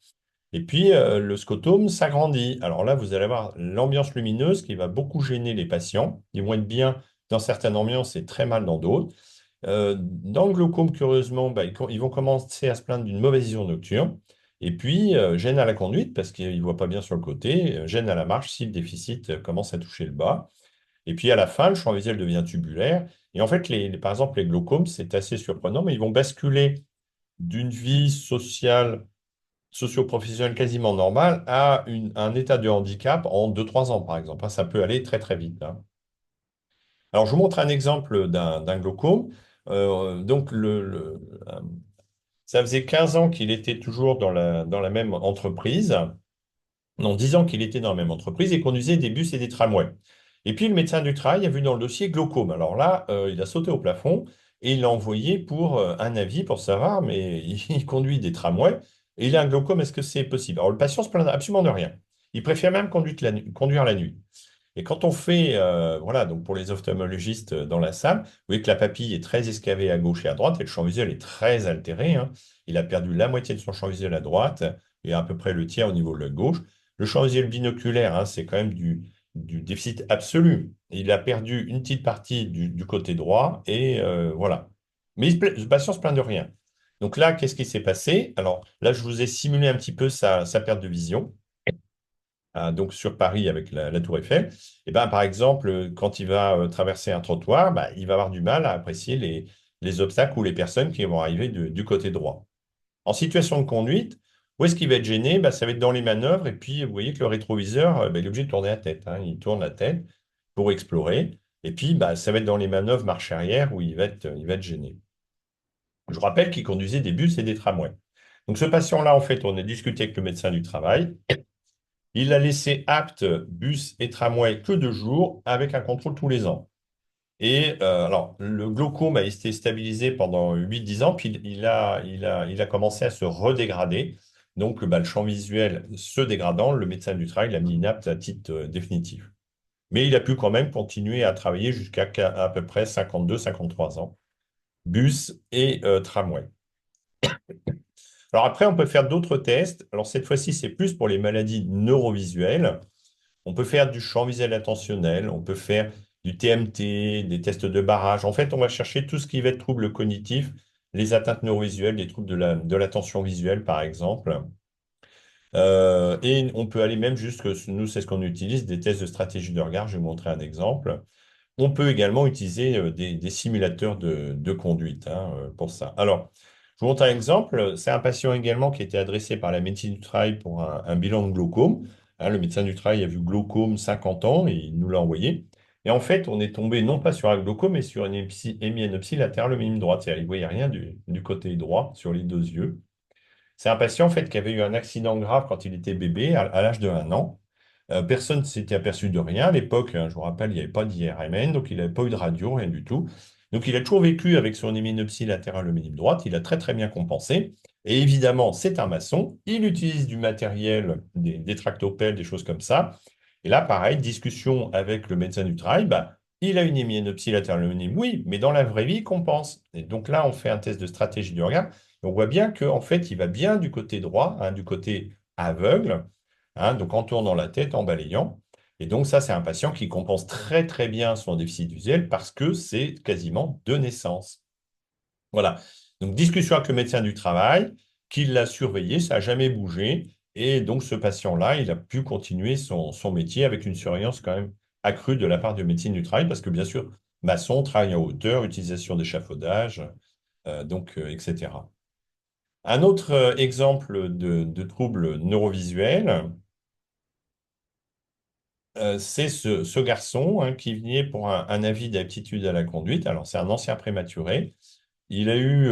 Et puis, le scotome s'agrandit. Alors là, vous allez avoir l'ambiance lumineuse qui va beaucoup gêner les patients. Ils vont être bien dans certaines ambiances et très mal dans d'autres. Dans le glaucome, curieusement, bah, ils vont commencer à se plaindre d'une mauvaise vision nocturne. Et puis, gêne à la conduite parce qu'ils ne voient pas bien sur le côté, gêne à la marche si le déficit commence à toucher le bas. Et puis à la fin, le champ visuel devient tubulaire. Et en fait, par exemple, les glaucomes, c'est assez surprenant, mais ils vont basculer d'une vie sociale, socio-professionnelle quasiment normale à un état de handicap en 2 3 ans, par exemple, hein. Ça peut aller très, très vite, hein. Alors, je vous montre un exemple d'un glaucome. Donc, ça faisait 15 ans qu'il était toujours dans la même entreprise. Non, 10 ans qu'il était dans la même entreprise et conduisait des bus et des tramways. Et puis le médecin du travail a vu dans le dossier glaucome. Alors là, il a sauté au plafond et il l'a envoyé pour un avis pour savoir, mais il conduit des tramways et il a un glaucome, est-ce que c'est possible? Alors le patient se plaint absolument de rien. Il préfère même conduire la nuit. Et quand on fait, voilà, donc pour les ophtalmologistes dans la salle, vous voyez que la papille est très escavée à gauche et à droite et le champ visuel est très altéré, hein. Il a perdu la moitié de son champ visuel à droite et à peu près le tiers au niveau de la gauche. Le champ visuel binoculaire, hein, c'est quand même du déficit absolu. Il a perdu une petite partie du côté droit et voilà. Mais le patient se plaint de rien. Donc là, qu'est-ce qui s'est passé? Alors là, je vous ai simulé un petit peu sa perte de vision. donc sur Paris avec la Tour Eiffel, et ben, par exemple, quand il va traverser un trottoir, bah, il va avoir du mal à apprécier les obstacles ou les personnes qui vont arriver du côté droit. En situation de conduite, où est-ce qu'il va être gêné? Bah, ça va être dans les manœuvres. Et puis, vous voyez que le rétroviseur, bah, il est obligé de tourner la tête, hein. Il tourne la tête pour explorer. Et puis, bah, ça va être dans les manœuvres marche arrière où il va être gêné. Je rappelle qu'il conduisait des bus et des tramways. Donc, ce patient-là, en fait, on a discuté avec le médecin du travail. Il l'a laissé apte bus et tramway que 2 jours avec un contrôle tous les ans. Et alors, le glaucome a été stabilisé pendant 8 10 ans, puis il a commencé à se redégrader. Donc, bah, le champ visuel se dégradant, le médecin du travail l'a mis inapte à titre définitif. Mais il a pu quand même continuer à travailler jusqu'à à peu près 52 53 ans, bus et tramway. Alors après, on peut faire d'autres tests. Alors cette fois-ci, c'est plus pour les maladies neurovisuelles. On peut faire du champ visuel attentionnel, on peut faire du TMT, des tests de barrage. En fait, on va chercher tout ce qui va être troubles cognitifs, les atteintes neurovisuelles, les troubles de l'attention visuelle, par exemple. Et on peut aller même jusque, nous, c'est ce qu'on utilise, des tests de stratégie de regard. Je vais vous montrer un exemple. On peut également utiliser des simulateurs de conduite, hein, pour ça. Alors, je vous montre un exemple. C'est un patient également qui a été adressé par la médecine du travail pour un bilan de glaucome. Hein, le médecin du travail a vu glaucome 50 ans et il nous l'a envoyé. Et en fait, on est tombé non pas sur un glaucome, mais sur une hémianopsie latérale au minime droite. C'est-à-dire qu'il ne voyait rien du côté droit sur les 2 yeux. C'est un patient en fait, qui avait eu un accident grave quand il était bébé, à l'âge de 1 an. Personne ne s'était aperçu de rien. À l'époque, hein, je vous rappelle, il n'y avait pas d'IRMN, donc il n'avait pas eu de radio, rien du tout. Donc il a toujours vécu avec son héminopsie latérale au minime droite. Il a très très bien compensé. Et évidemment, c'est un maçon. Il utilise du matériel, des tractopelles, des choses comme ça. Et là, pareil, discussion avec le médecin du travail. Bah, il a une héminopsie latérale au minime, oui, mais dans la vraie vie, il compense. Et donc là, on fait un test de stratégie du regard. On voit bien qu'en fait, il va bien du côté droit, hein, du côté aveugle, hein, donc en tournant la tête, en balayant. Et donc ça, c'est un patient qui compense très très bien son déficit visuel parce que c'est quasiment de naissance. Voilà. Donc discussion avec le médecin du travail, qui l'a surveillé, ça n'a jamais bougé. Et donc ce patient-là, il a pu continuer son métier avec une surveillance quand même accrue de la part de médecine du travail, parce que bien sûr, maçon, travail en hauteur, utilisation d'échafaudage, etc. Un autre exemple de trouble neurovisuel, c'est ce garçon, hein, qui venait pour un avis d'aptitude à la conduite. Alors, c'est un ancien prématuré. Il a eu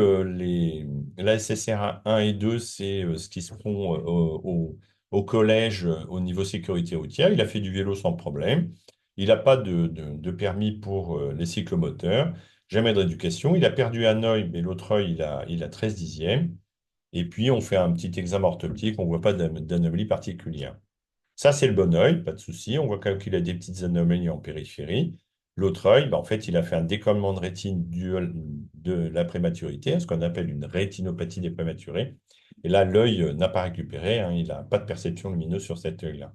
la SSR 1 et 2, c'est ce qui se font au collège au niveau sécurité routière. Il a fait du vélo sans problème. Il n'a pas de permis pour les cyclomoteurs. Jamais de rééducation. Il a perdu un œil, mais l'autre œil, il a 13 dixièmes. Et puis, on fait un petit examen orthoptique, on ne voit pas d'anomalie particulière. Ça, c'est le bon œil, pas de souci. On voit quand même qu'il a des petites anomalies en périphérie. L'autre œil, bah, en fait, il a fait un décollement de rétine dû de la prématurité, ce qu'on appelle une rétinopathie des prématurés. Et là, l'œil n'a pas récupéré, hein, il n'a pas de perception lumineuse sur cet œil-là.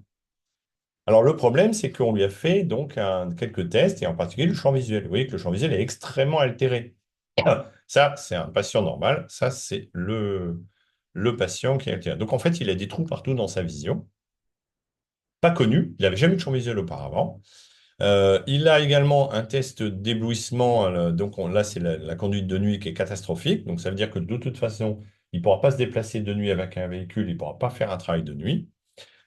Alors, le problème, c'est qu'on lui a fait donc quelques tests, et en particulier le champ visuel. Vous voyez que le champ visuel est extrêmement altéré. Ça, c'est un patient normal. Ça, c'est le patient qui est altéré. Donc, en fait, il a des trous partout dans sa vision. Pas connu, il n'avait jamais eu de champ visuel auparavant. Il a également un test d'éblouissement. Donc là, c'est la conduite de nuit qui est catastrophique. Donc ça veut dire que de toute façon, il ne pourra pas se déplacer de nuit avec un véhicule, il ne pourra pas faire un travail de nuit.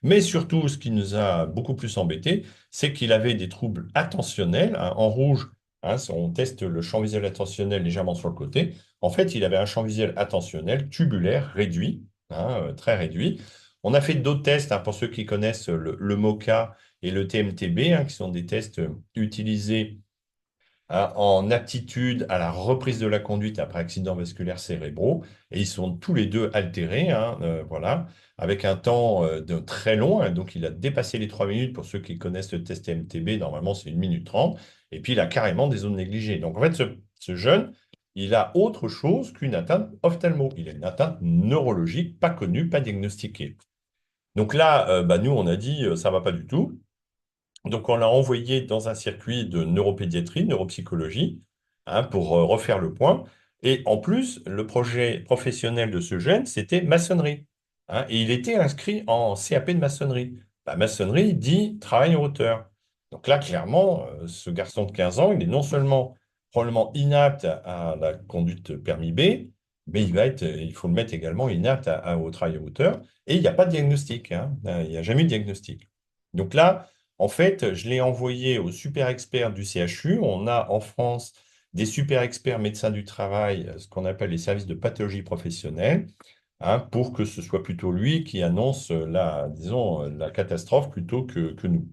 Mais surtout, ce qui nous a beaucoup plus embêté, c'est qu'il avait des troubles attentionnels, hein, en rouge. Hein, si on teste le champ visuel attentionnel légèrement sur le côté. En fait, il avait un champ visuel attentionnel tubulaire réduit, hein, très réduit. On a fait d'autres tests, hein, pour ceux qui connaissent le MoCA et le TMTB, hein, qui sont des tests utilisés, hein, en aptitude à la reprise de la conduite après accidents vasculaires cérébraux. Et ils sont tous les deux altérés, hein, voilà, avec un temps très long, hein. Donc, il a dépassé les 3 minutes. Pour ceux qui connaissent le test MTB, normalement, c'est 1 minute 30. Et puis, il a carrément des zones négligées. Donc, en fait, ce jeune, il a autre chose qu'une atteinte ophtalmo. Il a une atteinte neurologique pas connue, pas diagnostiquée. Donc là, bah, nous, on a dit, ça va pas du tout. Donc, on l'a envoyé dans un circuit de neuropédiatrie, neuropsychologie, hein, pour refaire le point. Et en plus, le projet professionnel de ce jeune, c'était maçonnerie, hein, et il était inscrit en CAP de maçonnerie. La maçonnerie dit travail en hauteur. Donc là, clairement, ce garçon de 15 ans, il est non seulement probablement inapte à la conduite permis B, mais il faut le mettre également inapte au travail en hauteur. Et il n'y a pas de diagnostic, hein. Il n'y a jamais eu de diagnostic. Donc là, en fait, je l'ai envoyé aux super experts du CHU. On a en France des super experts médecins du travail, ce qu'on appelle les services de pathologie professionnelle, hein, pour que ce soit plutôt lui qui annonce disons, la catastrophe plutôt que nous.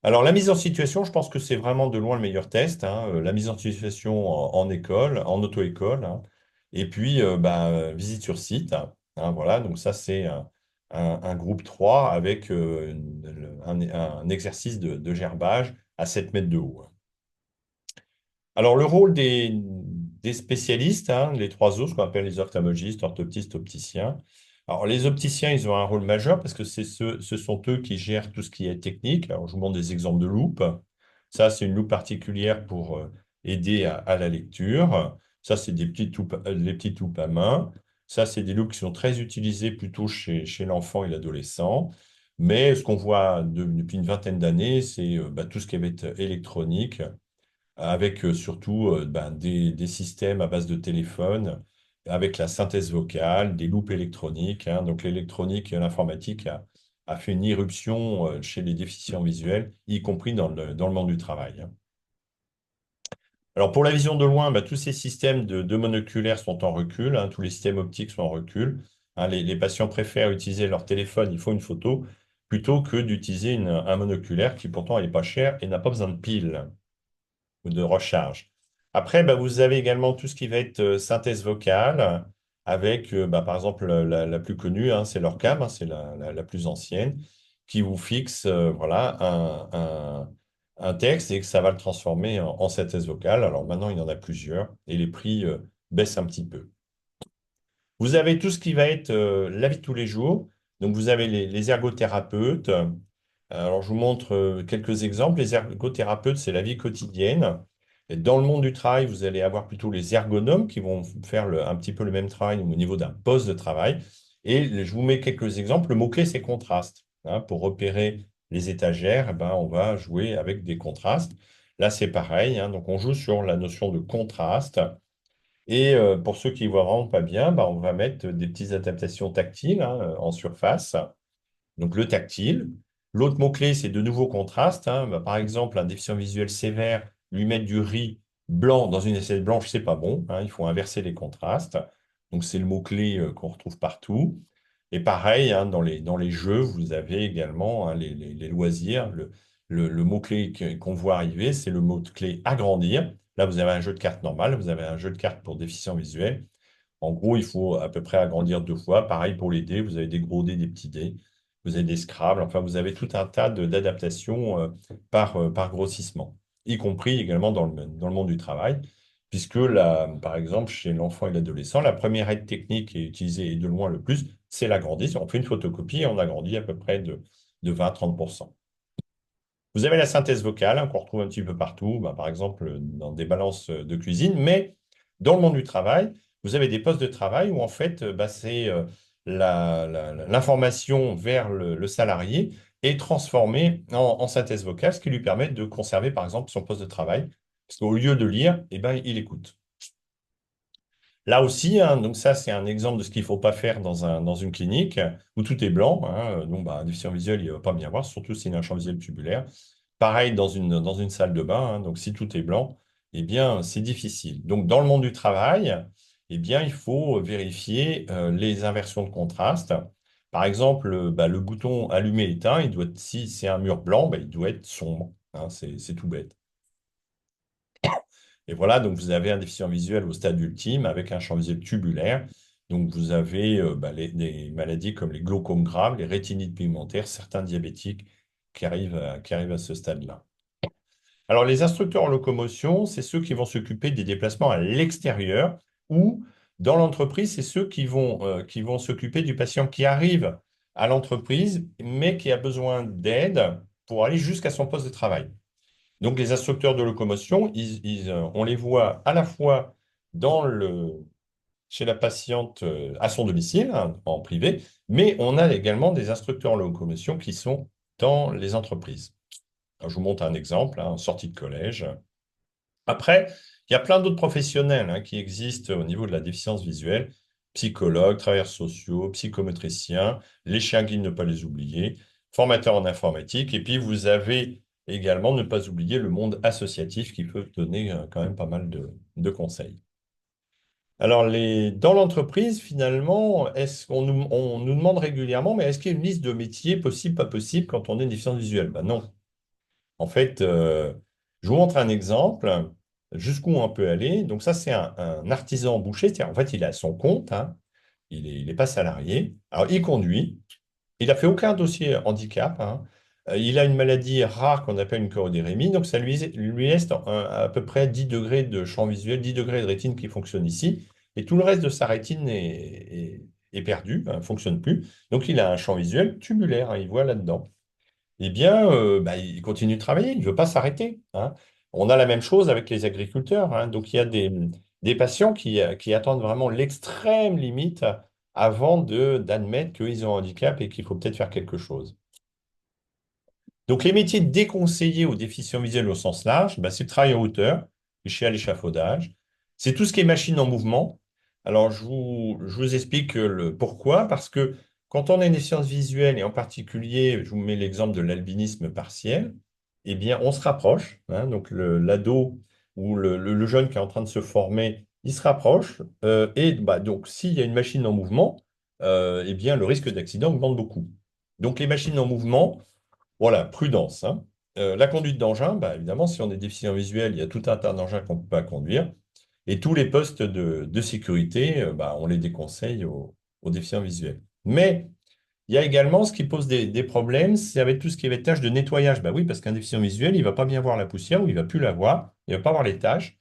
Alors, la mise en situation, je pense que c'est vraiment de loin le meilleur test, hein, la mise en situation en école, en auto-école, hein. Et puis, visite sur site, hein, voilà, donc ça, c'est un groupe 3 avec un exercice de gerbage à 7 mètres de haut, hein. Alors, le rôle des spécialistes, hein, les trois autres, ce qu'on appelle les ophtalmologistes, orthoptistes, opticiens. Alors, les opticiens, ils ont un rôle majeur parce que ce sont eux qui gèrent tout ce qui est technique. Alors, je vous montre des exemples de loupes. Ça, c'est une loupe particulière pour aider à la lecture. Ça, c'est des petites loupes à main. Ça, c'est des loupes qui sont très utilisées plutôt chez l'enfant et l'adolescent. Mais ce qu'on voit depuis une vingtaine d'années, c'est tout ce qui va être électronique avec surtout des systèmes à base de téléphone, avec la synthèse vocale, des loupes électroniques, hein. Donc l'électronique et l'informatique a fait une irruption chez les déficients visuels, y compris dans le monde du travail, hein. Alors pour la vision de loin, tous ces systèmes de monoculaires sont en recul, hein, tous les systèmes optiques sont en recul, hein. Les patients préfèrent utiliser leur téléphone, il faut une photo, plutôt que d'utiliser un monoculaire qui pourtant n'est pas cher et n'a pas besoin de piles ou de recharge. Après, vous avez également tout ce qui va être synthèse vocale, avec, par exemple, la plus connue, hein, c'est l'Orcam, hein, c'est la plus ancienne, qui vous fixe voilà, un texte et que ça va le transformer en synthèse vocale. Alors maintenant, il y en a plusieurs et les prix baissent un petit peu. Vous avez tout ce qui va être la vie de tous les jours. Donc, vous avez les ergothérapeutes. Alors, je vous montre quelques exemples. Les ergothérapeutes, c'est la vie quotidienne. Et dans le monde du travail, vous allez avoir plutôt les ergonomes qui vont faire un petit peu le même travail au niveau d'un poste de travail. Et je vous mets quelques exemples. Le mot-clé, c'est contraste, hein. Pour repérer les étagères, on va jouer avec des contrastes. Là, c'est pareil, hein. Donc, on joue sur la notion de contraste. Et pour ceux qui voient vraiment pas bien, on va mettre des petites adaptations tactiles, hein, en surface. Donc le tactile. L'autre mot-clé, c'est de nouveaux contrastes, hein. Par exemple, un déficient visuel sévère, lui mettre du riz blanc dans une assiette blanche, c'est pas bon, hein. Il faut inverser les contrastes. Donc c'est le mot-clé qu'on retrouve partout. Et pareil, hein, dans les jeux, vous avez également, hein, les loisirs. Le mot-clé qu'on voit arriver, c'est le mot-clé agrandir. Là, vous avez un jeu de cartes normal, vous avez un jeu de cartes pour déficients visuels. En gros, il faut à peu près agrandir 2 fois. Pareil pour les dés, vous avez des gros dés, des petits dés. Vous avez des Scrabble. Enfin, vous avez tout un tas d'adaptations par grossissement, y compris également dans le monde du travail, puisque là, par exemple, chez l'enfant et l'adolescent, la première aide technique qui est utilisée et de loin le plus, c'est l'agrandissement. On fait une photocopie et on agrandit à peu près de 20 à 30%. Vous avez la synthèse vocale, hein, qu'on retrouve un petit peu partout, par exemple dans des balances de cuisine, mais dans le monde du travail, vous avez des postes de travail où en fait, c'est l'information vers le salarié est transformée en synthèse vocale, ce qui lui permet de conserver par exemple son poste de travail, parce qu'au lieu de lire, il écoute. Là aussi, hein, donc ça, c'est un exemple de ce qu'il ne faut pas faire dans une clinique où tout est blanc, hein. Donc, un déficient visuel, il ne va pas bien voir, surtout s'il a un champ visuel tubulaire. Pareil dans une salle de bain, hein. Donc, si tout est blanc, eh bien, c'est difficile. Donc, dans le monde du travail, eh bien, il faut vérifier les inversions de contraste. Par exemple, le bouton allumé-éteint, si c'est un mur blanc, il doit être sombre, hein. C'est tout bête. Et voilà, donc vous avez un déficient visuel au stade ultime avec un champ visuel tubulaire. Donc vous avez des maladies comme les glaucomes graves, les rétinites pigmentaires, certains diabétiques qui arrivent à ce stade-là. Alors les instructeurs en locomotion, c'est ceux qui vont s'occuper des déplacements à l'extérieur ou dans l'entreprise, c'est ceux qui vont s'occuper du patient qui arrive à l'entreprise mais qui a besoin d'aide pour aller jusqu'à son poste de travail. Donc, les instructeurs de locomotion, on les voit à la fois dans chez la patiente à son domicile, hein, en privé, mais on a également des instructeurs en locomotion qui sont dans les entreprises. Alors, je vous montre un exemple, hein, en sortie de collège. Après, il y a plein d'autres professionnels, hein, qui existent au niveau de la déficience visuelle, psychologues, travailleurs sociaux, psychomotriciens, les chiens guides, ne pas les oublier, formateurs en informatique, et puis vous avez également, ne pas oublier, le monde associatif qui peut donner quand même pas mal de conseils. Alors, dans l'entreprise, finalement, on nous demande régulièrement, mais est-ce qu'il y a une liste de métiers possibles, pas possibles quand on est déficient visuel? Ben non. En fait, je vous montre un exemple, jusqu'où on peut aller. Donc ça, c'est un artisan boucher. En fait, il a son compte, hein. Il est pas salarié. Alors, il conduit. Il n'a fait aucun dossier handicap, hein. Il a une maladie rare qu'on appelle une choroidérémie. Donc, ça lui laisse à peu près 10 degrés de champ visuel, 10 degrés de rétine qui fonctionne ici. Et tout le reste de sa rétine est perdu, ne fonctionne plus. Donc, il a un champ visuel tubulaire, hein, il voit là-dedans. Eh bien, bah, il continue de travailler, il ne veut pas s'arrêter, hein. On a la même chose avec les agriculteurs, hein. Donc, il y a des patients qui attendent vraiment l'extrême limite avant d'admettre qu'ils ont un handicap et qu'il faut peut-être faire quelque chose. Donc, les métiers déconseillés aux déficients visuels au sens large, bah, c'est le travail en hauteur, le chien à l'échafaudage. C'est tout ce qui est machine en mouvement. Alors, je vous explique le pourquoi. Parce que quand on a une déficience visuelle, et en particulier, je vous mets l'exemple de l'albinisme partiel, eh bien, on se rapproche, hein. Donc, l'ado ou le jeune qui est en train de se former, il se rapproche. Et bah, donc, s'il y a une machine en mouvement, eh bien, le risque d'accident augmente beaucoup. Donc, les machines en mouvement, voilà, prudence, hein. La conduite d'engin, bah, évidemment, si on est déficient visuel, il y a tout un tas d'engins qu'on ne peut pas conduire. Et tous les postes de sécurité, bah, on les déconseille aux déficients visuels. Mais il y a également ce qui pose des problèmes, c'est avec tout ce qui est tâches de nettoyage. Bah oui, parce qu'un déficient visuel, il ne va pas bien voir la poussière ou il ne va plus la voir, il ne va pas voir les tâches.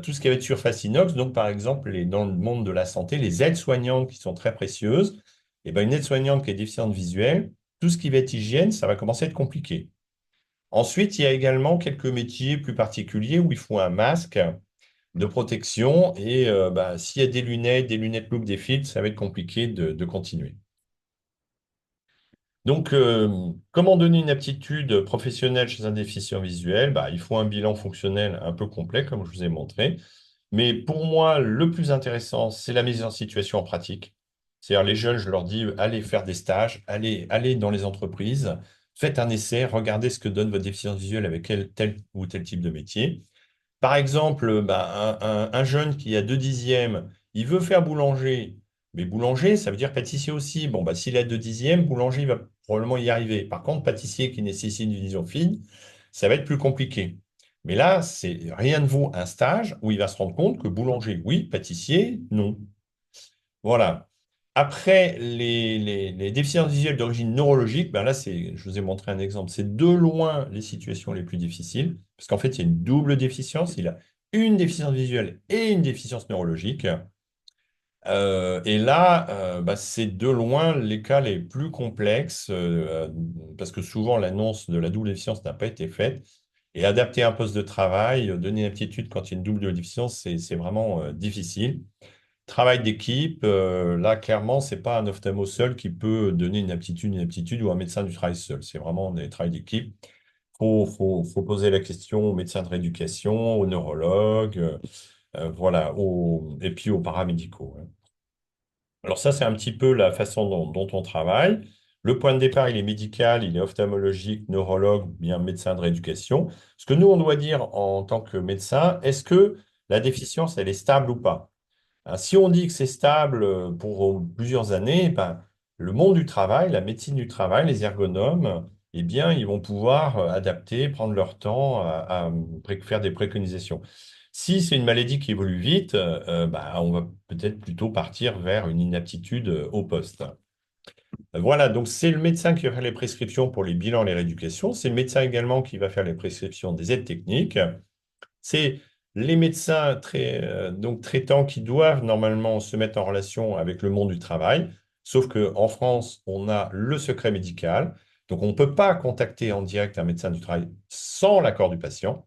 Tout ce qui va être surface inox, donc par exemple, dans le monde de la santé, les aides-soignantes qui sont très précieuses, et ben, une aide-soignante qui est déficiente visuelle, tout ce qui va être hygiène, ça va commencer à être compliqué. Ensuite, il y a également quelques métiers plus particuliers où il faut un masque de protection et bah, s'il y a des lunettes loupe, des filtres, ça va être compliqué de continuer. Donc, comment donner une aptitude professionnelle chez un déficient visuel? Bah, il faut un bilan fonctionnel un peu complet, comme je vous ai montré. Mais pour moi, le plus intéressant, c'est la mise en situation en pratique. C'est-à-dire, les jeunes, je leur dis, allez faire des stages, allez dans les entreprises, faites un essai, regardez ce que donne votre déficience visuelle avec tel ou tel type de métier. Par exemple, bah, un jeune qui a 2/10, il veut faire boulanger, mais boulanger, ça veut dire pâtissier aussi. Bon, bah, s'il a 2/10, boulanger, il va probablement y arriver. Par contre, pâtissier qui nécessite une vision fine, ça va être plus compliqué. Mais là, rien ne vaut un stage où il va se rendre compte que boulanger, oui, pâtissier, non. Voilà. Après, les déficiences visuelles d'origine neurologique, ben là, je vous ai montré un exemple, c'est de loin les situations les plus difficiles, parce qu'en fait, il y a une double déficience, il a une déficience visuelle et une déficience neurologique. Et là, bah, c'est de loin les cas les plus complexes, parce que souvent, l'annonce de la double déficience n'a pas été faite. Et adapter un poste de travail, donner une aptitude quand il y a une double déficience, c'est vraiment difficile. Travail d'équipe, là, clairement, c'est pas un ophtalmo seul qui peut donner une aptitude ou un médecin du travail seul. C'est vraiment des travails d'équipe. Faut poser la question aux médecins de rééducation, aux neurologues, voilà, et puis aux paramédicaux, hein. Alors ça, c'est un petit peu la façon dont on travaille. Le point de départ, il est médical, il est ophtalmologique, neurologue, ou bien médecin de rééducation. Ce que nous, on doit dire en tant que médecin, est-ce que la déficience, elle est stable ou pas? Hein, si on dit que c'est stable pour plusieurs années, ben, le monde du travail, la médecine du travail, les ergonomes, eh bien, ils vont pouvoir adapter, prendre leur temps à faire des préconisations. Si c'est une maladie qui évolue vite, ben, on va peut-être plutôt partir vers une inaptitude au poste. Voilà, donc c'est le médecin qui va faire les prescriptions pour les bilans et les rééducations. C'est le médecin également qui va faire les prescriptions des aides techniques. C'est les médecins donc traitants qui doivent normalement se mettre en relation avec le monde du travail. Sauf qu'en France, on a le secret médical. Donc, on ne peut pas contacter en direct un médecin du travail sans l'accord du patient.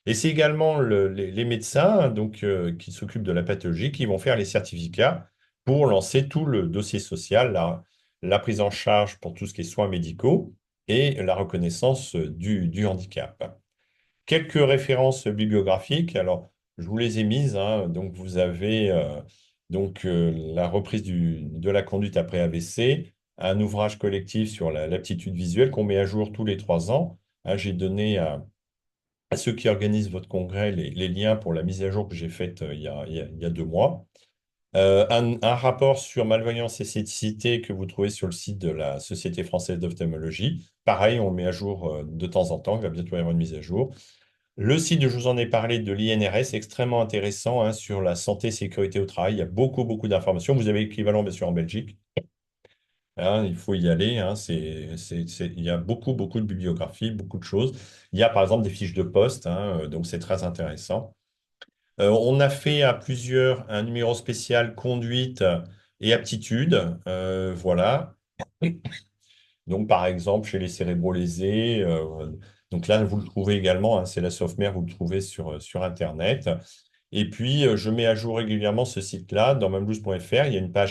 Et c'est également les médecins hein, donc, qui s'occupent de la pathologie qui vont faire les certificats pour lancer tout le dossier social, la prise en charge pour tout ce qui est soins médicaux et la reconnaissance du handicap. Quelques références bibliographiques. Alors, je vous les ai mises. Hein. Donc, vous avez la reprise de la conduite après AVC, un ouvrage collectif sur l'aptitude visuelle qu'on met à jour tous les 3 ans. Hein, j'ai donné à ceux qui organisent votre congrès les liens pour la mise à jour que j'ai faite il y a 2 mois. Un rapport sur malvoyance et cécité que vous trouvez sur le site de la Société française d'ophtalmologie. Pareil, on le met à jour de temps en temps. Il va bientôt y avoir une mise à jour. Le site, je vous en ai parlé, de l'INRS, extrêmement intéressant hein, sur la santé et sécurité au travail. Il y a beaucoup, beaucoup d'informations. Vous avez l'équivalent, bien sûr, en Belgique. Hein, il faut y aller. Hein, il y a beaucoup, beaucoup de bibliographies, beaucoup de choses. Il y a, par exemple, des fiches de poste, hein, donc c'est très intéressant. On a fait à plusieurs un numéro spécial conduite et aptitude. Voilà. Donc, par exemple, chez les cérébrolésés, donc là, vous le trouvez également, hein, c'est la Sofmer, vous le trouvez sur Internet. Et puis, je mets à jour régulièrement ce site-là dans mamloose.fr. Il y a une page